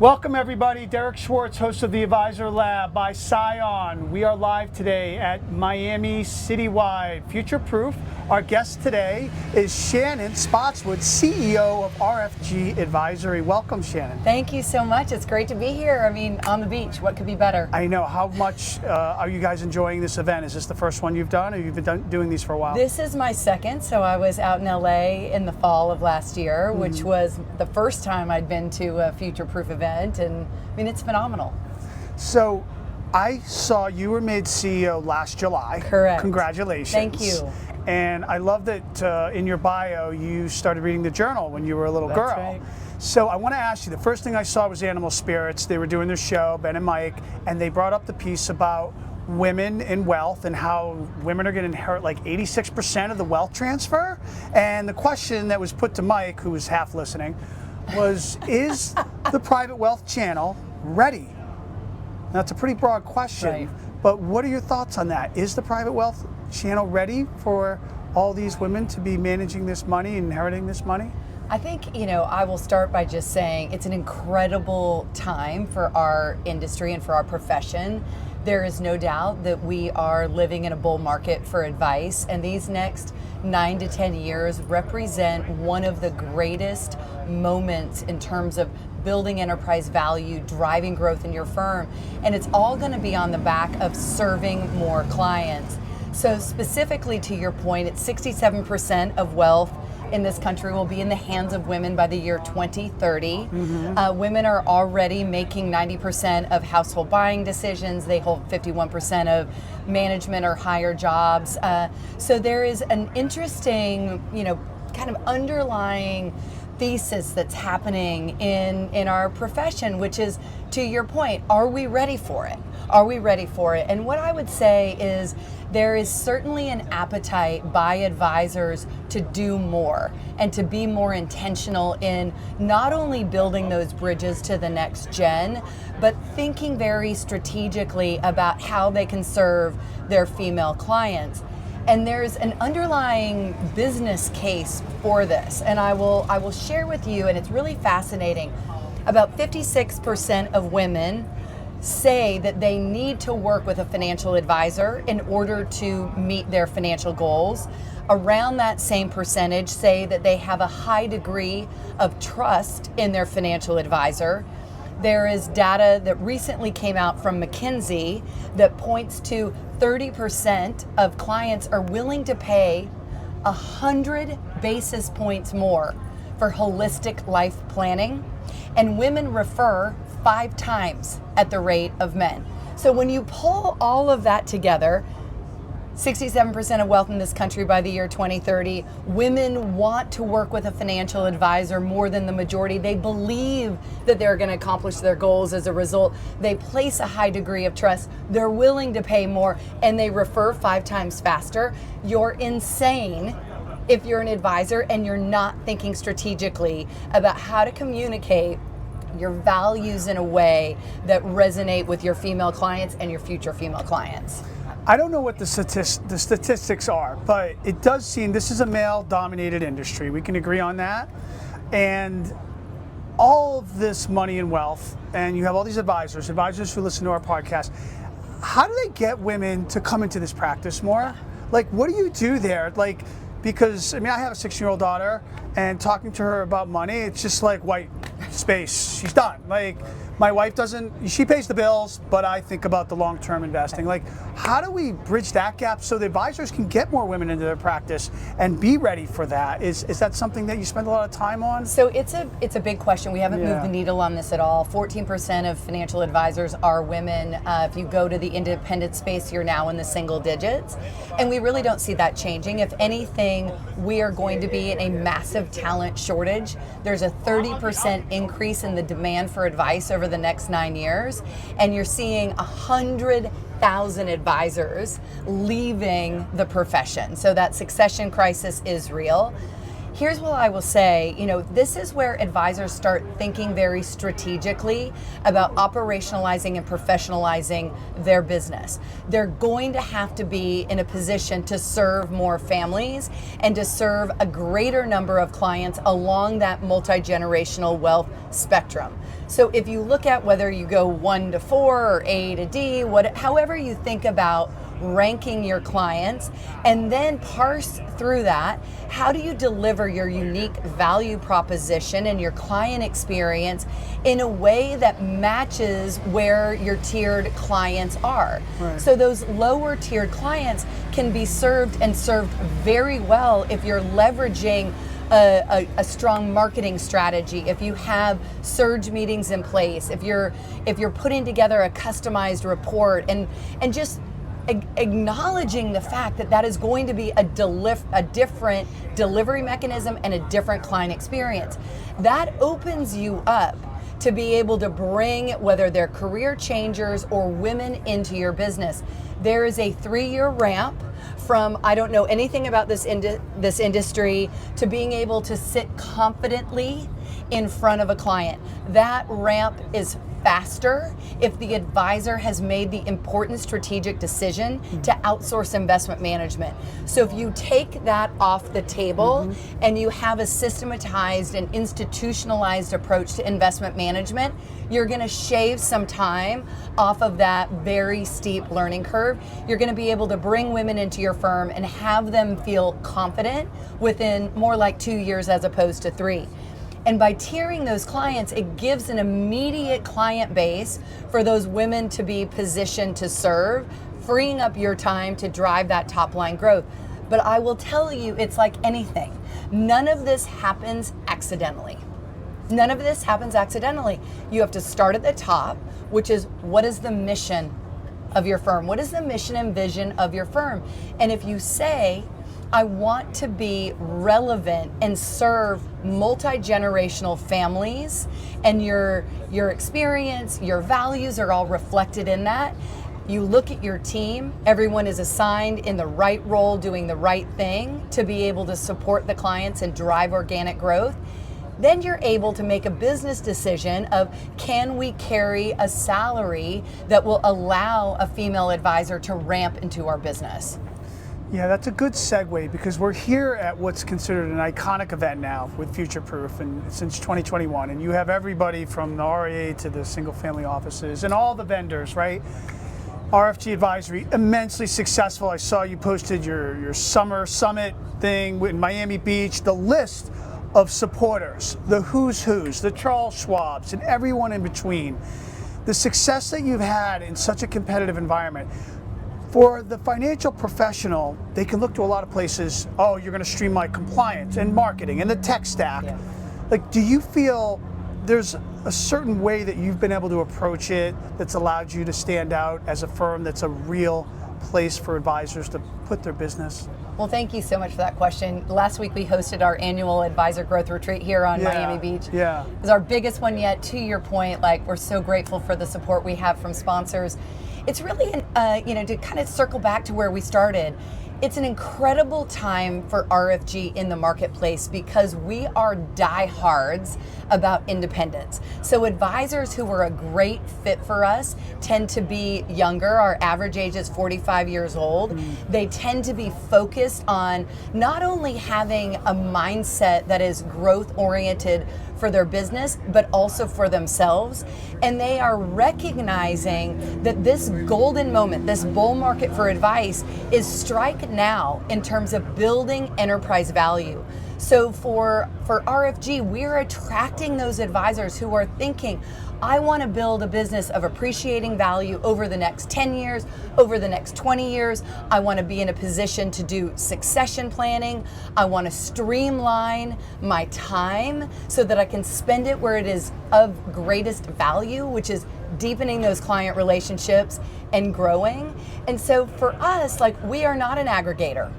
Welcome everybody, Derek Schwartz, host of the Advisor Lab by Scion. We are live today at Miami Citywide, Future Proof. Our guest today is Shannon Spotswood, CEO of RFG Advisory. Welcome, Shannon. Thank you so much. It's great to be here. I mean, on the beach, what could be better? I know. How much are you guys enjoying this event? Is this the first one you've done, or you've been doing these for a while? This is my second. So I was out in LA in the fall of last year, which was the first time I'd been to a Future Proof event. And I mean, it's phenomenal. So I saw you were made CEO last July. Correct. Congratulations. Thank you. And I love that in your bio you started reading the journal when you were a little girl. That's right. So I want to ask you, the first thing I saw was Animal Spirits. They were doing their show, Ben and Mike, and they brought up the piece about women in wealth and how women are going to inherit like 86% of the wealth transfer. And the question that was put to Mike, who was half listening, was, is the private wealth channel ready? Now, it's a pretty broad question, right, but what are your thoughts on that? Is the private wealth channel ready for all these women to be managing this money and inheriting this money? I think, I will start by just saying it's an incredible time for our industry and for our profession. There is no doubt that we are living in a bull market for advice, and these next 9 to 10 years represent one of the greatest moments in terms of building enterprise value, driving growth in your firm, and it's all going to be on the back of serving more clients. So specifically to your point, it's 67% of wealth in this country will be in the hands of women by the year 2030. Women are already making 90% of household buying decisions. They hold 51% of management or higher jobs. So there is an interesting, kind of underlying thesis that's happening in our profession, which is, to your point, are we ready for it? Are we ready for it? And what I would say is there is certainly an appetite by advisors to do more and to be more intentional in not only building those bridges to the next gen, but thinking very strategically about how they can serve their female clients. And there's an underlying business case for this, and I will share with you, and it's really fascinating. About 56% of women say that they need to work with a financial advisor in order to meet their financial goals. Around that same percentage say that they have a high degree of trust in their financial advisor. There is data that recently came out from McKinsey that points to 30% of clients are willing to pay 100 basis points more for holistic life planning, and women refer 5 times at the rate of men. So when you pull all of that together, 67% of wealth in this country by the year 2030. Women want to work with a financial advisor more than the majority. They believe that they're going to accomplish their goals as a result. They place a high degree of trust. They're willing to pay more, and they refer 5 times faster. You're insane if you're an advisor and you're not thinking strategically about how to communicate your values in a way that resonate with your female clients and your future female clients. I don't know what the statistics are, but it does seem this is a male-dominated industry. We can agree on that. And all of this money and wealth, and you have all these advisors who listen to our podcast. How do they get women to come into this practice more? Like, what do you do there? Like, because, I mean, I have a 6-year-old daughter, and talking to her about money, it's just like white space. She's done. Like, my wife she pays the bills, but I think about the long-term investing. Like, how do we bridge that gap so the advisors can get more women into their practice and be ready for that? Is that something that you spend a lot of time on? So it's a big question. We haven't moved the needle on this at all. 14% of financial advisors are women. If you go to the independent space, you're now in the single digits. And we really don't see that changing. If anything, we are going to be in a massive talent shortage. There's a 30% increase in the demand for advice over the next 9 years, and you're seeing 100,000 advisors leaving the profession. So that succession crisis is real. Here's what I will say, this is where advisors start thinking very strategically about operationalizing and professionalizing their business. They're going to have to be in a position to serve more families and to serve a greater number of clients along that multi-generational wealth spectrum. So if you look at whether you go 1 to 4 or A to D, however you think about ranking your clients, and then parse through that, how do you deliver your unique value proposition and your client experience in a way that matches where your tiered clients are? Right. So those lower tiered clients can be served very well if you're leveraging a strong marketing strategy, if you have surge meetings in place, if you're putting together a customized report, and just acknowledging the fact that is going to be a different delivery mechanism and a different client experience. That opens you up to be able to bring, whether they're career changers or women, into your business. There is a 3-year ramp from I don't know anything about this industry to being able to sit confidently in front of a client. That ramp is faster if the advisor has made the important strategic decision to outsource investment management. So if you take that off the table and you have a systematized and institutionalized approach to investment management, you're going to shave some time off of that very steep learning curve. You're going to be able to bring women into your firm and have them feel confident within more like 2 years as opposed to 3. And by tiering those clients, it gives an immediate client base for those women to be positioned to serve, freeing up your time to drive that top line growth. But I will tell you, it's like anything. None of this happens accidentally. None of this happens accidentally. You have to start at the top, which is, what is the mission of your firm? What is the mission and vision of your firm? And if you say, I want to be relevant and serve multi-generational families, and your experience, your values are all reflected in that. You look at your team, everyone is assigned in the right role, doing the right thing to be able to support the clients and drive organic growth. Then you're able to make a business decision of, can we carry a salary that will allow a female advisor to ramp into our business? Yeah, that's a good segue, because we're here at what's considered an iconic event now with Future Proof, and since 2021, and you have everybody from the RIA to the single family offices and all the vendors, right? RFG Advisory, immensely successful. I saw you posted your summer summit thing in Miami Beach, the list of supporters, the who's, the Charles Schwabs, and everyone in between. The success that you've had in such a competitive environment. For the financial professional, they can look to a lot of places. Oh, you're going to streamline compliance and marketing and the tech stack. Yeah. Like, do you feel there's a certain way that you've been able to approach it that's allowed you to stand out as a firm that's a real place for advisors to put their business? Well, thank you so much for that question. Last week we hosted our annual advisor growth retreat here on Miami Beach. Yeah. It was our biggest one yet. To your point, we're so grateful for the support we have from sponsors. It's really, to kind of circle back to where we started, it's an incredible time for RFG in the marketplace because we are diehards about independence. So advisors who were a great fit for us tend to be younger. Our average age is 45 years old. They tend to be focused on not only having a mindset that is growth oriented for their business, but also for themselves. And they are recognizing that this golden moment, this bull market for advice, is strike now in terms of building enterprise value. So for RFG, we're attracting those advisors who are thinking, I want to build a business of appreciating value over the next 10 years, over the next 20 years. I want to be in a position to do succession planning. I want to streamline my time so that I can spend it where it is of greatest value, which is deepening those client relationships and growing. And so for us, we are not an aggregator.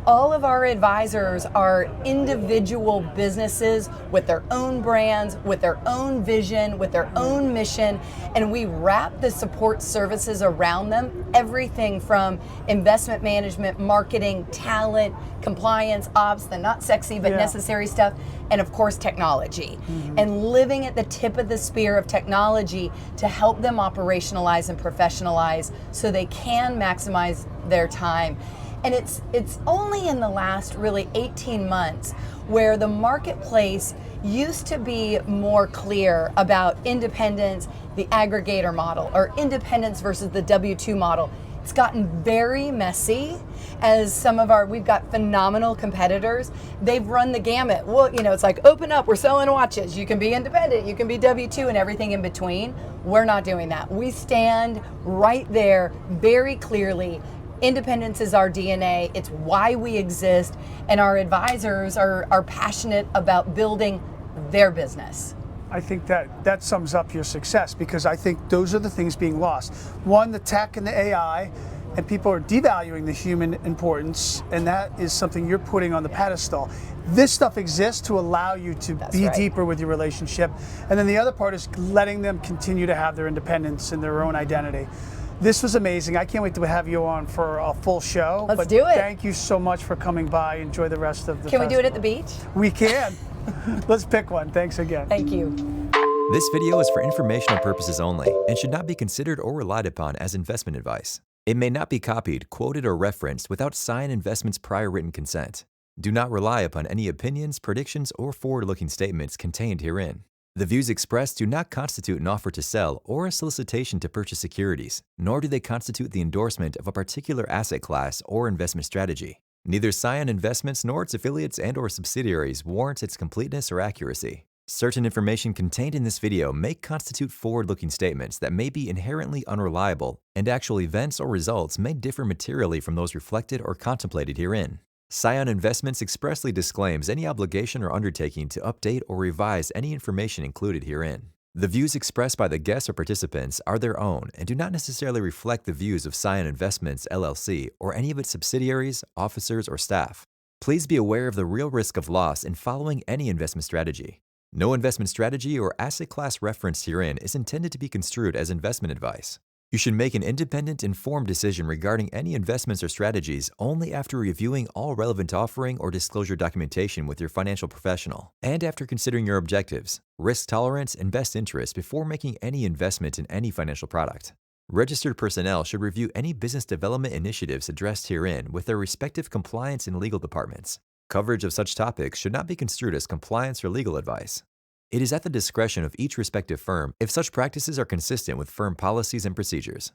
all of our advisors are individual businesses with their own brands, with their own vision, with their own mission, and we wrap the support services around them, everything from investment management, marketing, talent, compliance, ops, the not sexy but necessary stuff, and of course technology. And living at the tip of the spear of technology to help them operationalize and professionalize so they can maximize their time. And it's only in the last really 18 months where the marketplace used to be more clear about independence, the aggregator model, or independence versus the W-2 model. It's gotten very messy as we've got phenomenal competitors. They've run the gamut. Well, it's like, open up, we're selling watches. You can be independent, you can be W-2 and everything in between. We're not doing that. We stand right there very clearly. Independence is our DNA. It's why we exist. And our advisors are passionate about building their business. I think that sums up your success, because I think those are the things being lost. One, the tech and the AI, and people are devaluing the human importance, and that is something you're putting on the pedestal. This stuff exists to allow you to be deeper with your relationship. And then the other part is letting them continue to have their independence and their own identity. This was amazing. I can't wait to have you on for a full show. Let's do it. Thank you so much for coming by. Enjoy the rest of the festival. Can we do it at the beach? We can. Let's pick one. Thanks again. Thank you. This video is for informational purposes only and should not be considered or relied upon as investment advice. It may not be copied, quoted, or referenced without Scion Investment's prior written consent. Do not rely upon any opinions, predictions, or forward-looking statements contained herein. The views expressed do not constitute an offer to sell or a solicitation to purchase securities, nor do they constitute the endorsement of a particular asset class or investment strategy. Neither Scion Investments nor its affiliates and/or subsidiaries warrant its completeness or accuracy. Certain information contained in this video may constitute forward-looking statements that may be inherently unreliable, and actual events or results may differ materially from those reflected or contemplated herein. Scion Investments expressly disclaims any obligation or undertaking to update or revise any information included herein. The views expressed by the guests or participants are their own and do not necessarily reflect the views of Scion Investments, LLC, or any of its subsidiaries, officers, or staff. Please be aware of the real risk of loss in following any investment strategy. No investment strategy or asset class referenced herein is intended to be construed as investment advice. You should make an independent, informed decision regarding any investments or strategies only after reviewing all relevant offering or disclosure documentation with your financial professional, and after considering your objectives, risk tolerance, and best interest before making any investment in any financial product. Registered personnel should review any business development initiatives addressed herein with their respective compliance and legal departments. Coverage of such topics should not be construed as compliance or legal advice. It is at the discretion of each respective firm if such practices are consistent with firm policies and procedures.